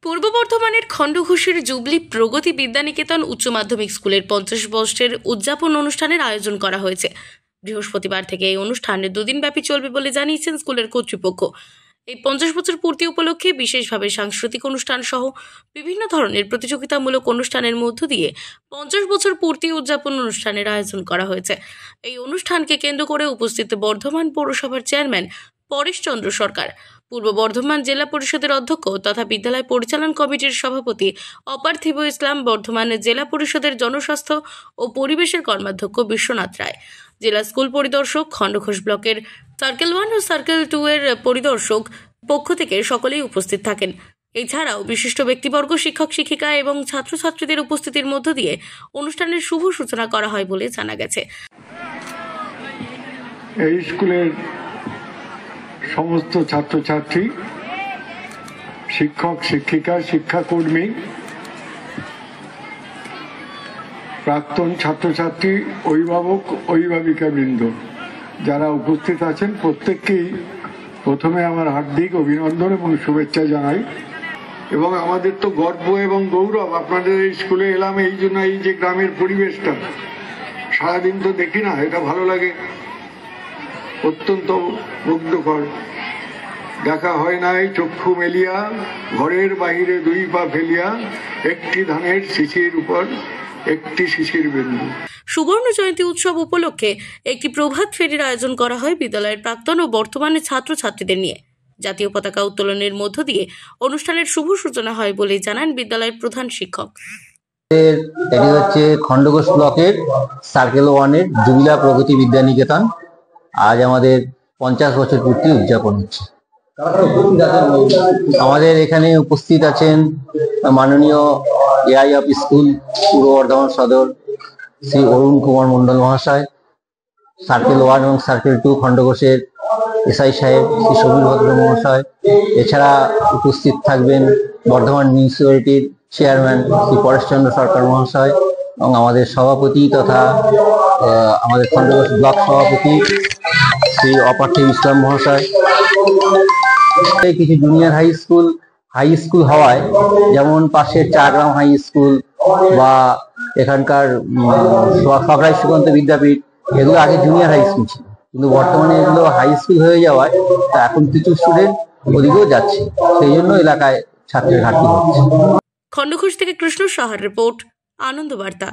পূর্ব বর্ধমানের খণ্ডঘোষের জুবলি প্রগতি বিদ্যানিকেতন উচ্চ মাধ্যমিক স্কুলের 50 বর্ষের উদযাপন অনুষ্ঠানের আয়োজন করা হয়েছে। বৃহস্পতিবার থেকে এই অনুষ্ঠান দুদিন ব্যাপী চলবে বলে জানিয়েছেন স্কুলের কর্তৃপক্ষ। এই 50 বছর পূর্তি উপলক্ষে বিশেষভাবে সাংস্কৃতিক অনুষ্ঠান সহ বিভিন্ন ধরনের প্রতিযোগিতামূলক অনুষ্ঠানের মধ্য দিয়ে 50 বছর পূর্তি উদযাপন অনুষ্ঠানের আয়োজন করা হয়েছে। এই অনুষ্ঠানকে কেন্দ্র করে উপস্থিত বর্ধমান পৌরসভার চেয়ারম্যান পরেশ চন্দ্র সরকার, পূর্ব বর্ধমান জেলা পরিষদের অধ্যক্ষ তথা বিদ্যালয় পরিচালন কমিটির সভাপতি অপার্থিব ইসলাম, বর্ধমান জেলা পরিষদের জনস্বাস্থ্য ও পরিবেশের কর্মাধ্যক্ষ বিশ্বনাথ রায়, জেলা স্কুল পরিদর্শক, খণ্ডঘোষ ব্লকের সার্কেল 1 ও সার্কেল 2 এর পরিদর্শক পক্ষ থেকে সকলেই উপস্থিত থাকেন। এছাড়াও বিশিষ্ট ব্যক্তিবর্গ, শিক্ষক শিক্ষিকা এবং ছাত্রছাত্রীদের উপস্থিতির মধ্য দিয়ে অনুষ্ঠানের শুভ সূচনা করা হয় বলে জানা গেছে। এই স্কুলের সমস্ত ছাত্রছাত্রী, শিক্ষক শিক্ষিকা, শিক্ষাকর্মী, প্রাক্তন ছাত্রছাত্রী, অভিভাবক, অভিভাবিকাবৃন্দ যারা উপস্থিত আছেন প্রত্যেককেই প্রথমে আমার হার্দিক অভিনন্দন এবং শুভেচ্ছা জানাই। এবং আমাদের তো গর্ব এবং গৌরব, আপনাদের এই স্কুলে এলাম এই জন্য, এই যে গ্রামের পরিবেশটা সারাদিন তো দেখি না, এটা ভালো লাগে, অত্যন্ত মুগ্ধকর। দেখা হয় নাই চক্ষু মেলিয়া, ঘরের বাহিরে দুই পা ফেলিয়া, একটি ধানের শিশির উপর একটি শিশির বিন্দু। সুবর্ণ জয়ন্তী উৎসব উপলক্ষে একটি প্রভাত ফেরির আয়োজন করা হয় বিদ্যালয়ের প্রাক্তন ও বর্তমানে ছাত্রছাত্রীদের নিয়ে। জাতীয় পতাকা উত্তোলনের মধ্য দিয়ে অনুষ্ঠানের শুভ সূচনা হয় বলে জানান বিদ্যালয়ের প্রধান শিক্ষক। এটি হচ্ছে খণ্ডঘোষ ব্লকের সার্কেল 1 এর জুবিলা প্রগতি বিদ্যানিকেতন। আজ আমাদের 50 বছর পূর্তি উদযাপন হচ্ছে। আমাদের এখানে উপস্থিত আছেন মাননীয় এআই অফ স্কুল পূর্ব বর্ধমান সদর শ্রী অরুণ কুমার মন্ডল মহাশয়, সার্কেল 1 এবং সার্কেল 2 খণ্ডঘোষের এসআই সাহেব শ্রী সমীর ভদ্র মহাশয়। এছাড়া উপস্থিত থাকবেন বর্ধমান মিউনিসিপ্যালিটির চেয়ারম্যান শ্রী পরেশ চন্দ্র সরকার মহাশয় এবং আমাদের সভাপতি তথা আমাদের খণ্ডঘোষ ব্লক সভাপতি শ্রী অপার্থিব ইসলাম মহাশয়। কিছু জুনিয়র হাই স্কুল হওয়ায়, যেমন পাশের চারগ্রাম হাই স্কুল বা এখানকার সরকারি সুকান্ত বিদ্যাপীঠ, এগুলো আগে জুনিয়র হাই স্কুল ছিল, কিন্তু বর্তমানে এগুলো হাই স্কুল হয়ে যাওয়ায় তা এখন কিছু স্টুডেন্ট ওদিকেও যাচ্ছে, সেই জন্য এলাকায় ছাত্রের ঘাটতি হচ্ছে। খণ্ডঘোষ থেকে কৃষ্ণ সাহার রিপোর্ট, আনন্দ বার্তা।